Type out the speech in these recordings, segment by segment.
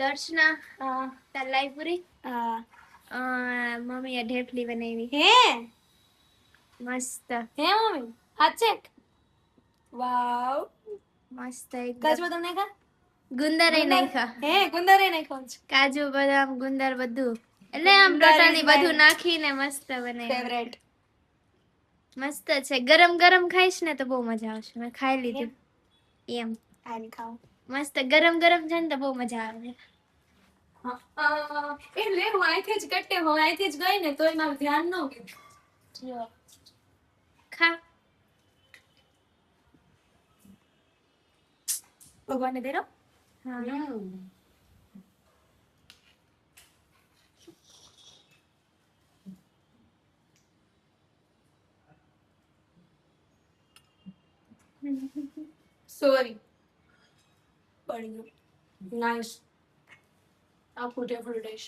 દર્શના હા તાર લાઈ પૂરી હા મમ્મીએ ઢેફલી બનાવી હે મસ્ત હે મમ્મી હાચે વાવ મસ્ત કાજુ એકદમ બદામ નાખા ગુંદર નાખ્યા હે ગુંદર નાખ્યો છે કાજુ બદામ ગુંદર બધું એટલે આમ ગુંદર ટોટલી is બધું my નાખીને મસ્ત બને ફેવરેટ મસ્ત છે ગરમ ગરમ ખાઈશ ને તો બહુ મજા આવશે મેં ખાઈ લીધું એમ આની ખાવ મસ્ત ગરમ ગરમ છે ને તો બહુ મજા આવે એટલે હું અહીંથી જ કટ્ટે હું અહીંથી જ ગઈ ને તોય મારું ધ્યાન ન ગયું ખા ભગવાનને દેરો હા સોરી પડી ગયું નાઈસ આખું ટેબલ ડીશ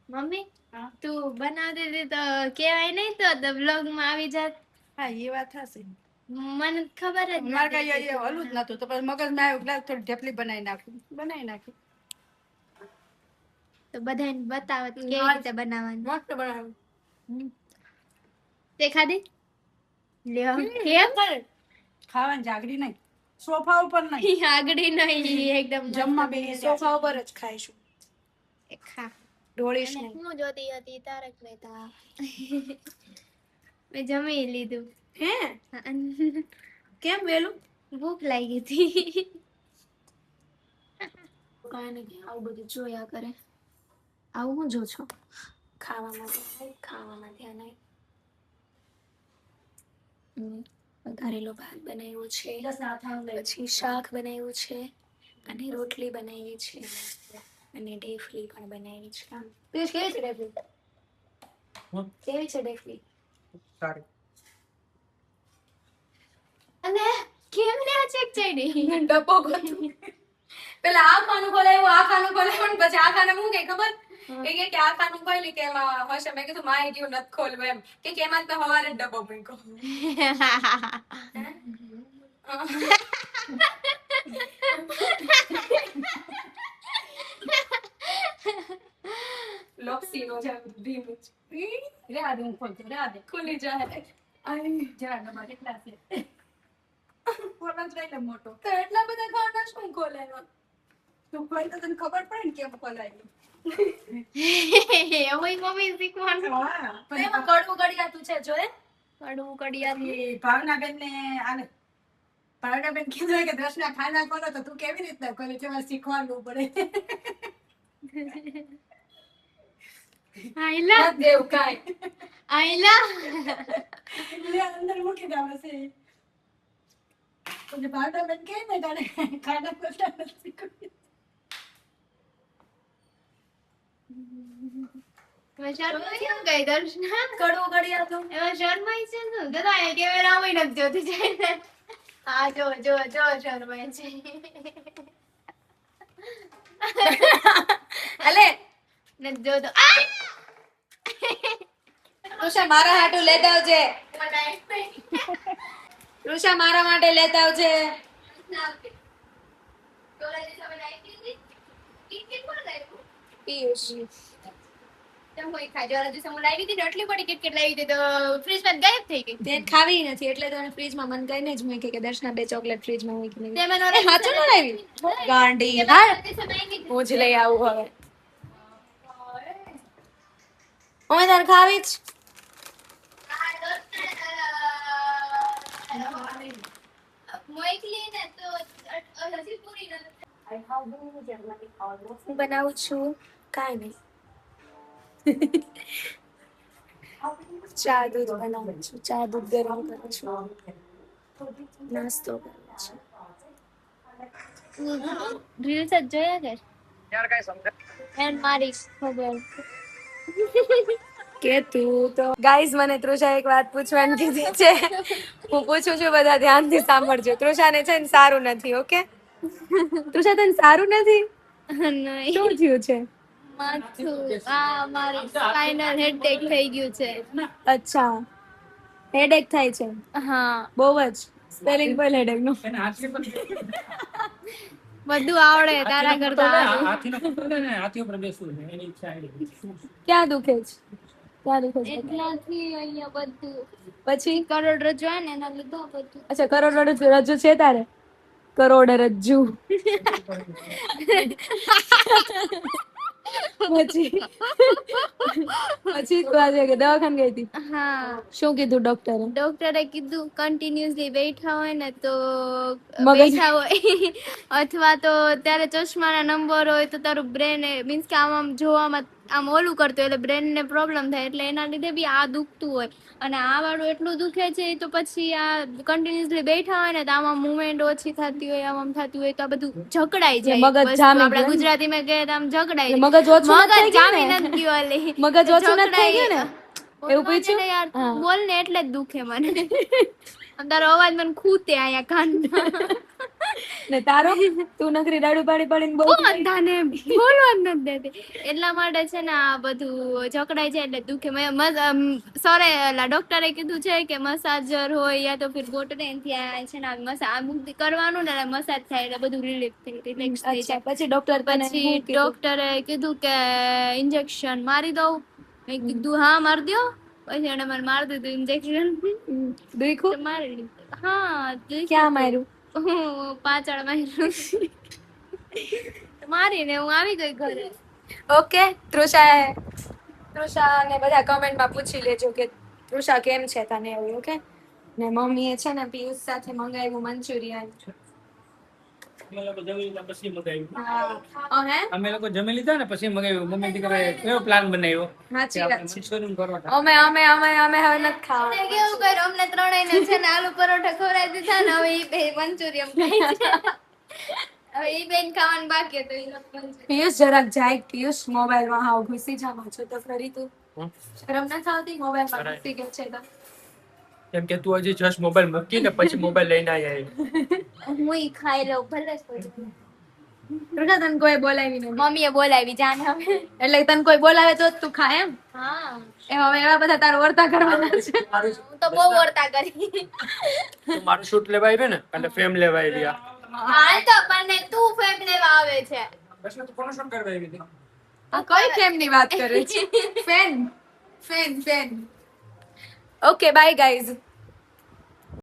મમ્મી તું બનાવતી હતી તો કેવાય નહીં તો બ્લોગ માં આવી જાત હા એ વાત થશે મને ખબર જ મારે નથી કઈ હલું જ નતું તો પછી મગજમાં આવ્યું ગ્લાસ થોડી ઢેપલી બનાવી નાખી તો બધાને બતાવત કેવી રીતે બનાવવાની મસ્ત બનાવ્યું તે ખાધી લ્યો કેમ ખાવાની જાગડી નહીં સોફા ઉપર નહીં આગળી નહીં એકદમ જમવા બે સોફા ઉપર જ ખાઈશું ખા ઢોળીશ નહીં હું જોતી હતી તારક મહેતા મેં જમી લીધું હે કેમ વેલું ભૂખ લાગી હતી કાંઈ નહીં આવું બધું જોયા કરે આવું હું જો છો ખાવામાં ધ્યાન નહીં વઘારેલો ભાત બનાવ્યો છે પછી શાક બનાવ્યું છે અને રોટલી બનાવી છે અને ઢેફલી પણ બનાવી છે પિયુષ કેવી છે ઢેફલી કેવી છે ઢેફલી સારી અને કેમ ને આ ચેક ચડી ડબ્બો ગોતું પેલા આ ખાનું ખોલાવ્યું ને પછી આ ખાને હું કઈ ખબર કે આ ખાનું ખોલી કે એમાં હશે મેં કીધું માય ગયું નથી ખોલવું એમ કે એમાં તો હવારે જ ડબ્બો મૂક્યો લોપસી નો છે ધીમું રેવા દે હું ખોલતો રેવા દે ખુલી જાય જરા ડબ્બા કેટલા છે ખોલવા જ રહી મોટો તો એટલા બધા ખાના શું ખોલાવ્યા તું ખોલ તો તને ખબર પડે ને કેમ ખોલાયું એવું મમ્મી શીખવાનું હા પણ એમાં કડવું કડિયાતું છે જોયે કડવું કડિયા એ ભાવનાબેન ને આને ભાવનાબેન કીધું કે દર્શના ખાના ખોલો તો તું કેવી રીતના ખોલે તેમાં શીખવાનું પડે આઈલા દેવ કાઈ આઈલા એટલે અંદર મૂકી દેવા છે પછી ભાવનાબેન કહે ને તારે ખાના ખોલતા નથી શીખવ્યું. શર્માઈ કેમ ગઈ દર્શના કડવું કડિયાતું એમાં શર્માઈ છે શું દાદા એ કેમેરા માં નથી જોતી જાય ને હા જો જો જો શર્માઈ છે અલે નથી જોતો ઋષા મારા હાટુ લેતા આવજે ઋષા મારા માટે લેતા આવજે પિયુષ તે ખાવી નથી એટલે તો ફ્રીજમાં મન કઈને જ મૂકી કે દર્શના બે ચોકલેટ ફ્રીજમાં મૂકી નહીં હાચું ન લાવી ગાંડી હું જ લઈ આવું હવે અમે તાર ખાવી જ હું બનાવું છું કાંઈ નહીં ચા દૂધ બનાવું છું ચા દૂધ ગરમ કરું છું નાસ્તો કરું છું રીલ્સ જ જોયા કર યાર કઈ સમજાય એન્ડ મારી ખબર કે તું તો ગાઈઝ મને તૃષા એક વાત પૂછવાની કીધી છે હું પૂછું છું બધા ધ્યાનથી સાંભળજો તૃષાને છે ને સારું નથી ઓકે તૃષા તને સારું નથી નહીં શું થયું છે માથું મારી સ્પાઇનલ હેડેક થઈ ગયું છે અચ્છા હેડેક થાય છે હા બહુ જ સ્પેલિંગ બોલ હેડેક નું બધું આવડે તારા કરતા સારું. હાથીનો ફોટો લે ને, હાથી ઉપર બેસવું છે એની ઈચ્છા આવી. ક્યાં દુખે છે? ક્યાં દુખે છે? એટલાથી અહીંયા બધું પછી કરોડરજ્જુ આવે ને એના લીધે આ બધું. અચ્છા, કરોડરજ્જુ છે તારે? કરોડરજ્જુ. પછી પછી તું આજે કે દવાખાને ગઈ હતી? હા, શું કીધું ડોક્ટરે? ડોક્ટરે કીધું કન્ટિન્યુઅસલી બેઠા હોય ને તો મગજ- બેઠા હોય અથવા તો ત્યારે ચશ્માના નંબર હોય તો તારું બ્રેન મીન્સ કે આમ જોવામાં આમ ઓલું કરતું એટલે બ્રેન ને પ્રોબ્લેમ થાય એટલે એના લીધે બી આ દુખતું હોય. અને આ વાળું એટલું દુખે છે તો પછી આ કન્ટિન્યુઅસલી બેઠા હોય ને તો આમાં મુવમેન્ટ ઓછી થતી હોય આમ થતી હોય તો આ બધું જકડાઈ જાય. મગજ વસ્તુ જામી આપણે ગયું ને? ગુજરાતીમાં કહીએ તો આમ જકડાઈ એટલે મગજ ઓછું નથી થઈ ગયું જામી ને? નથી ગયું ઓલી. મગજ ઓછું નથી થઈ ગયું ને? એવું બોલવા પૂછ્યું? દે ને યાર, તું હા. બોલ ને એટલે જ દુખે મને. આમ તારો અવાજ મને ખૂતે અહીંયા કાનમાં. ને તારો તું નકરી દાડુ પાડી પાડીને બોલ. બધાને બોલવા જ નથી દેતી. એટલા માટે છે ને આ બધું જકડાઈ જાય એટલે દુખે. સરે ડોક્ટરે કીધું છે કે મસાજર હોય યા તો ફિર બોટને એનથી આ છે ને મસાજ કરવાનું ને મસાજ થાય એટલે બધું રિલીફ થઈ રિલેક્સ થઈ અચ્છા, જાય. પછી ડોક્ટર તને પછી શું કીધું? ડોક્ટરે કીધું કે ઇન્જેક્શન મારી દઉં. મેં કીધું હા મારી દો. પછી એને મને મારી દીધું ઇન્જેક્શન. દુખ્યું? મારી લીધું. હા, ક્યાં માર્યું? હું પાછળ માર્યું. મારીને હું આવી ગઈ ઘરે. ઓકે, તૃષાને બધા કમેન્ટમાં પૂછી લેજો કે તૃષા કેમ છે તને એવું. ઓકે, ને મમ્મીએ છે ને પિયુષ સાથે મંગાવ્યું મંચુરિયન. અમે લોકો જમી લીધા પછી મગાવ્યું. હા, હે અમે લોકો જમી લીધા ને પછી મગાવ્યું. મમ્મી દીકરાએ કેવો પ્લાન બનાવ્યો સાચી વાત છે. મંચુરિયન પરોઠા. અમે હવે નથી અમને ખાવા. કેવું કર્યું અમને ત્રણેયને છે ને આલુ પરોઠા ખવડાવી દીધા ને હવે ઈ બે મંચુરિયન ખાય છે. હવે ઈ બેન ખાવાનું બાકી હતું ઈ લોકો મંચુરિયન. પિયુષ જરાક જાય. પિયુષ મોબાઈલમાં હાવ ઘૂસી જામાં છો તો ખરી તું. શરમ નથી આવતી મોબાઈલમાં ઘૂસી ગયો છે તો? કેમ કે તું હજી જસ્ટ મોબાઈલ મૂકીને પછી મોબાઈલ લઈને આવી. હું ઈ ખાઈ લઉં ભલે થોડી. તૃષા, તને કોઈ બોલાવી નહીં મમ્મીએ બોલાવી જાને હવે. એટલે તને કોઈ બોલાવે તો જ તું ખાય એમ? હા, એ હવે એવા બધા તારા વર્તા કરવાના છે. હું તો બહુ વર્તા કરી. તું મારું શૂટ લેવા આવી ને એટલે ફ્રેમ લેવા આવી. હાલ તો પણ તું ફેમ લેવા આવે છે. પછી તું કોનો શૂટ કરવા આવી હતી? આ કઈ ફેમની વાત કરે છે? ફેન. Okay, by guys.